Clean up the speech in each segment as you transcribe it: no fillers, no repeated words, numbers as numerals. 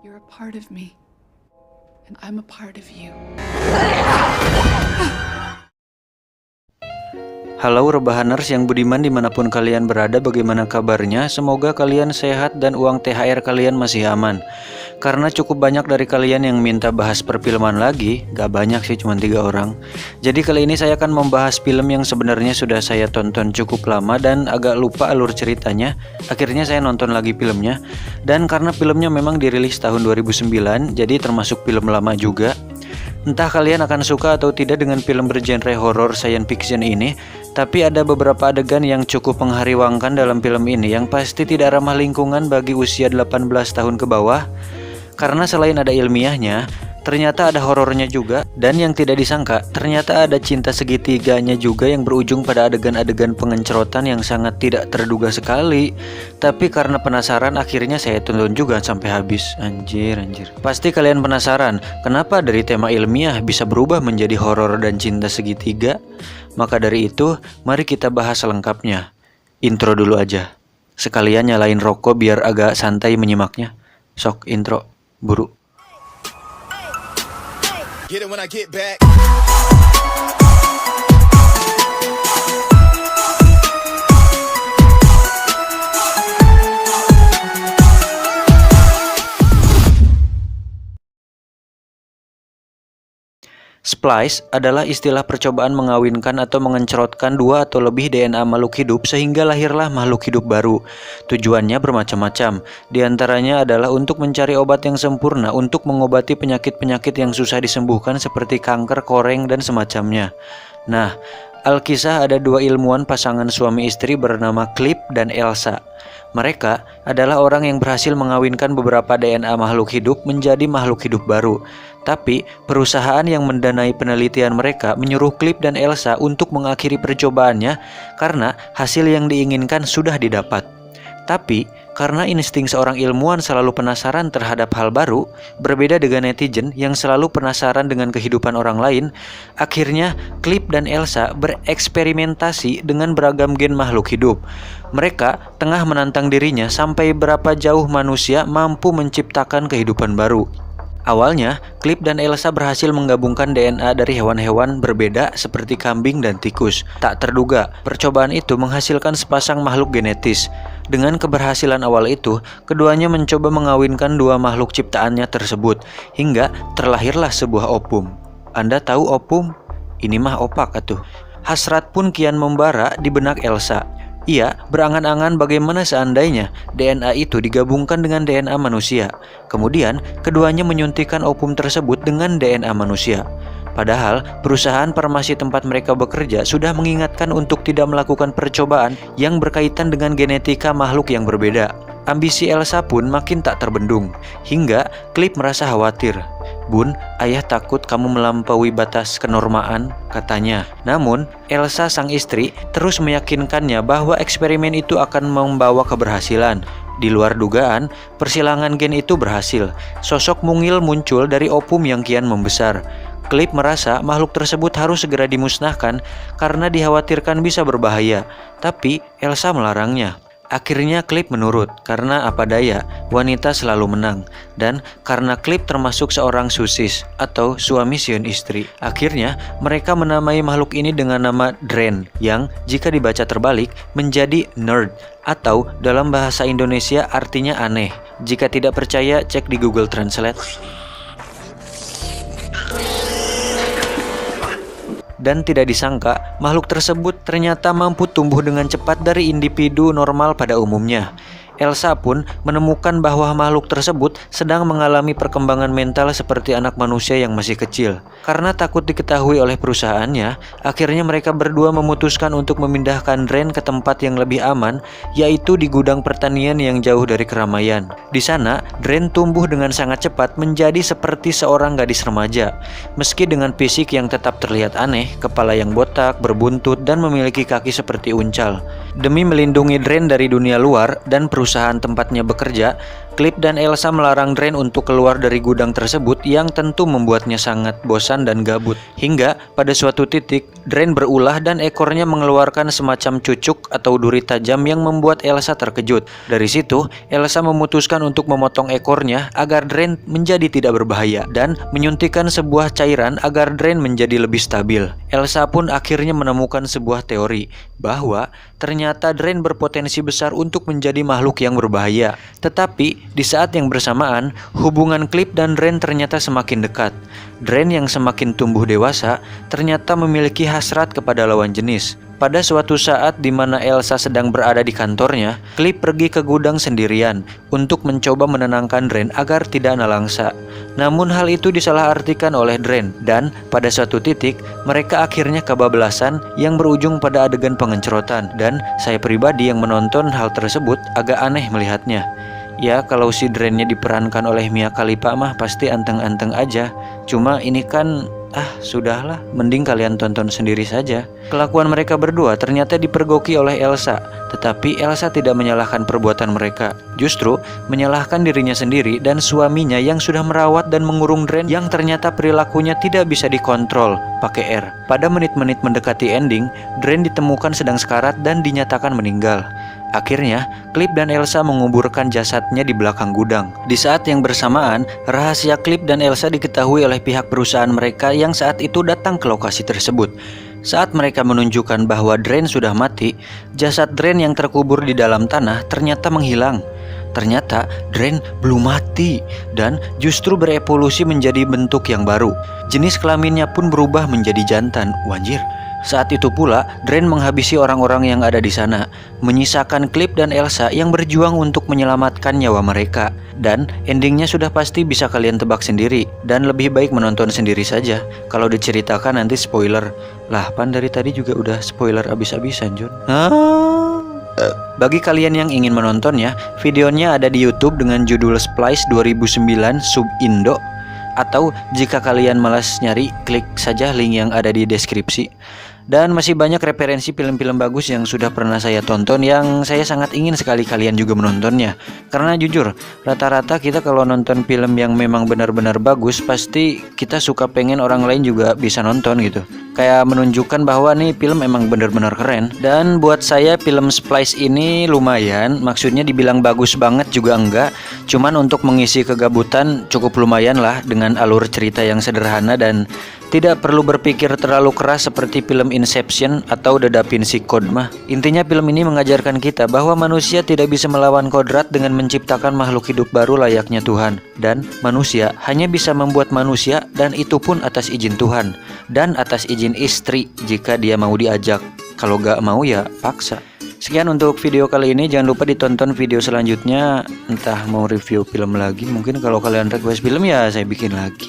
You're a part of me, and I'm a part of you. Halo rebahaners yang budiman dimanapun kalian berada, bagaimana kabarnya? Semoga kalian sehat dan uang THR kalian masih aman. Karena cukup banyak dari kalian yang minta bahas perfilman lagi, gak banyak sih, cuma 3 orang. Jadi kali ini saya akan membahas film yang sebenarnya sudah saya tonton cukup lama dan agak lupa alur ceritanya. Akhirnya saya nonton lagi filmnya. Dan karena filmnya memang dirilis tahun 2009, jadi termasuk film lama juga. Entah kalian akan suka atau tidak dengan film bergenre horor science fiction ini, tapi ada beberapa adegan yang cukup menghariwangkan dalam film ini yang pasti tidak ramah lingkungan bagi usia 18 tahun ke bawah. Karena selain ada ilmiahnya, ternyata ada horornya juga, dan yang tidak disangka, ternyata ada cinta segitiganya juga yang berujung pada adegan-adegan pengencerotan yang sangat tidak terduga sekali. Tapi karena penasaran, akhirnya saya tonton juga sampai habis. Anjir. Pasti kalian penasaran, kenapa dari tema ilmiah bisa berubah menjadi horor dan cinta segitiga? Maka dari itu, mari kita bahas selengkapnya. Intro dulu aja. Sekalian nyalain rokok biar agak santai menyimaknya. Sok intro, buru. Get it when I get back. Splice adalah istilah percobaan mengawinkan atau mengencerotkan 2 atau lebih DNA makhluk hidup sehingga lahirlah makhluk hidup baru. Tujuannya bermacam-macam, diantaranya adalah untuk mencari obat yang sempurna untuk mengobati penyakit-penyakit yang susah disembuhkan seperti kanker, koreng, dan semacamnya. Nah, alkisah ada 2 ilmuwan pasangan suami istri bernama Clip dan Elsa. Mereka adalah orang yang berhasil mengawinkan beberapa DNA makhluk hidup menjadi makhluk hidup baru. Tapi, perusahaan yang mendanai penelitian mereka menyuruh Clip dan Elsa untuk mengakhiri percobaannya karena hasil yang diinginkan sudah didapat. Tapi, karena insting seorang ilmuwan selalu penasaran terhadap hal baru, berbeda dengan netizen yang selalu penasaran dengan kehidupan orang lain, akhirnya Clip dan Elsa bereksperimentasi dengan beragam gen makhluk hidup. Mereka tengah menantang dirinya sampai berapa jauh manusia mampu menciptakan kehidupan baru. Awalnya, Clip dan Elsa berhasil menggabungkan DNA dari hewan-hewan berbeda seperti kambing dan tikus. Tak terduga, percobaan itu menghasilkan sepasang makhluk genetis. Dengan keberhasilan awal itu, keduanya mencoba mengawinkan 2 makhluk ciptaannya tersebut, hingga terlahirlah sebuah opum. Anda tahu opum? Ini mah opak atuh. Hasrat pun kian membara di benak Elsa. Ia berangan-angan bagaimana seandainya DNA itu digabungkan dengan DNA manusia. Kemudian, keduanya menyuntikkan opum tersebut dengan DNA manusia. Padahal, perusahaan farmasi tempat mereka bekerja sudah mengingatkan untuk tidak melakukan percobaan yang berkaitan dengan genetika makhluk yang berbeda. Ambisi Elsa pun makin tak terbendung, hingga Clip merasa khawatir. "Bun, ayah takut kamu melampaui batas kenormaan," katanya. Namun, Elsa sang istri terus meyakinkannya bahwa eksperimen itu akan membawa keberhasilan. Di luar dugaan, persilangan gen itu berhasil. Sosok mungil muncul dari opum yang kian membesar. Clip merasa makhluk tersebut harus segera dimusnahkan karena dikhawatirkan bisa berbahaya. Tapi, Elsa melarangnya. Akhirnya Clip menurut, karena apa daya, wanita selalu menang. Dan karena Clip termasuk seorang susis atau suami siun istri. Akhirnya mereka menamai makhluk ini dengan nama Dren, yang jika dibaca terbalik menjadi nerd, atau dalam bahasa Indonesia artinya aneh. Jika tidak percaya, cek di Google Translate. Dan tidak disangka, makhluk tersebut ternyata mampu tumbuh dengan cepat dari individu normal pada umumnya. Elsa pun menemukan bahwa makhluk tersebut sedang mengalami perkembangan mental seperti anak manusia yang masih kecil. Karena takut diketahui oleh perusahaannya, akhirnya mereka berdua memutuskan untuk memindahkan Dren ke tempat yang lebih aman, yaitu di gudang pertanian yang jauh dari keramaian. Di sana, Dren tumbuh dengan sangat cepat menjadi seperti seorang gadis remaja. Meski dengan fisik yang tetap terlihat aneh, kepala yang botak, berbuntut, dan memiliki kaki seperti uncal. Demi melindungi Dren dari dunia luar dan perusahaan perusahaan tempatnya bekerja, Cliff dan Elsa melarang Dren untuk keluar dari gudang tersebut yang tentu membuatnya sangat bosan dan gabut. Hingga pada suatu titik, Dren berulah dan ekornya mengeluarkan semacam cucuk atau duri tajam yang membuat Elsa terkejut. Dari situ, Elsa memutuskan untuk memotong ekornya agar Dren menjadi tidak berbahaya dan menyuntikkan sebuah cairan agar Dren menjadi lebih stabil. Elsa pun akhirnya menemukan sebuah teori bahwa ternyata Dren berpotensi besar untuk menjadi makhluk yang berbahaya. Tetapi di saat yang bersamaan, hubungan Cliff dan Dren ternyata semakin dekat. Dren yang semakin tumbuh dewasa ternyata memiliki hasrat kepada lawan jenis. Pada suatu saat di mana Elsa sedang berada di kantornya, Cliff pergi ke gudang sendirian untuk mencoba menenangkan Dren agar tidak nalangsa. Namun hal itu disalahartikan oleh Dren dan pada suatu titik mereka akhirnya kebablasan yang berujung pada adegan pengencerotan, dan saya pribadi yang menonton hal tersebut agak aneh melihatnya. Ya, kalau si Drennya diperankan oleh Mia Khalifa mah pasti anteng-anteng aja. Cuma ini kan sudahlah, mending kalian tonton sendiri saja. Kelakuan mereka berdua ternyata dipergoki oleh Elsa, tetapi Elsa tidak menyalahkan perbuatan mereka. Justru menyalahkan dirinya sendiri dan suaminya yang sudah merawat dan mengurung Dren yang ternyata perilakunya tidak bisa dikontrol. Pakai R. Pada menit-menit mendekati ending, Dren ditemukan sedang sekarat dan dinyatakan meninggal. Akhirnya, Cliff dan Elsa menguburkan jasadnya di belakang gudang. Di saat yang bersamaan, rahasia Cliff dan Elsa diketahui oleh pihak perusahaan mereka yang saat itu datang ke lokasi tersebut. Saat mereka menunjukkan bahwa Dren sudah mati, jasad Dren yang terkubur di dalam tanah ternyata menghilang. Ternyata Dren belum mati dan justru berevolusi menjadi bentuk yang baru. Jenis kelaminnya pun berubah menjadi jantan. Wanjir. Saat itu pula, Dren menghabisi orang-orang yang ada di sana, menyisakan Cliff dan Elsa yang berjuang untuk menyelamatkan nyawa mereka. Dan endingnya sudah pasti bisa kalian tebak sendiri, dan lebih baik menonton sendiri saja. Kalau diceritakan nanti spoiler. Lah, pan dari tadi juga udah spoiler abis-abisan, John. Bagi kalian yang ingin menontonnya, videonya ada di YouTube dengan judul Splice 2009 Sub Indo. Atau jika kalian malas nyari, klik saja link yang ada di deskripsi. Dan masih banyak referensi film-film bagus yang sudah pernah saya tonton yang saya sangat ingin sekali kalian juga menontonnya. Karena jujur, rata-rata kita kalau nonton film yang memang benar-benar bagus, pasti kita suka pengen orang lain juga bisa nonton gitu. Kayak menunjukkan bahwa nih film emang benar-benar keren. Dan buat saya film Splice ini lumayan, maksudnya dibilang bagus banget juga enggak. Cuman untuk mengisi kegabutan cukup lumayan lah dengan alur cerita yang sederhana dan tidak perlu berpikir terlalu keras seperti film Inception atau The Da Vinci Code mah. Intinya film ini mengajarkan kita bahwa manusia tidak bisa melawan kodrat dengan menciptakan makhluk hidup baru layaknya Tuhan. Dan manusia hanya bisa membuat manusia, dan itu pun atas izin Tuhan. Dan atas izin istri jika dia mau diajak. Kalau gak mau ya paksa. Sekian untuk video kali ini. Jangan lupa ditonton video selanjutnya. Entah mau review film lagi, mungkin kalau kalian request film ya saya bikin lagi.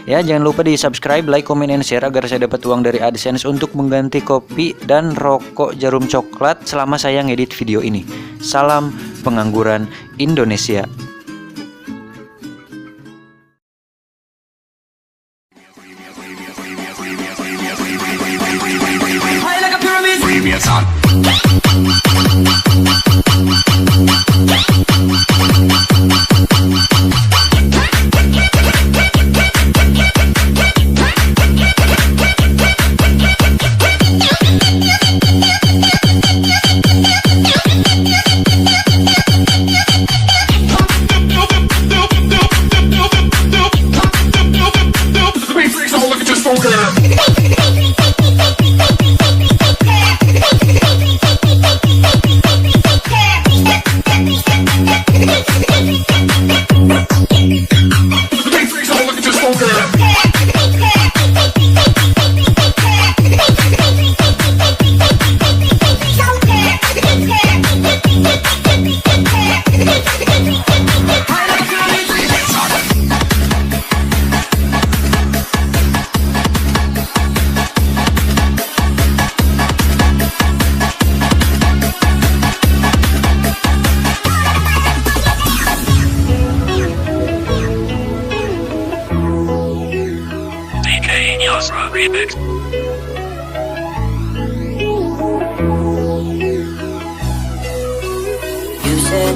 Ya, jangan lupa di subscribe, like, comment, and share agar saya dapat uang dari AdSense untuk mengganti kopi dan rokok Jarum Coklat selama saya ngedit video ini. Salam pengangguran Indonesia. Just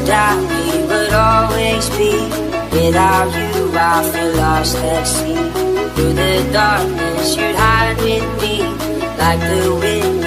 that we would always be. Without you, I feel lost at sea. Through the darkness, you'd hide with me, like the wind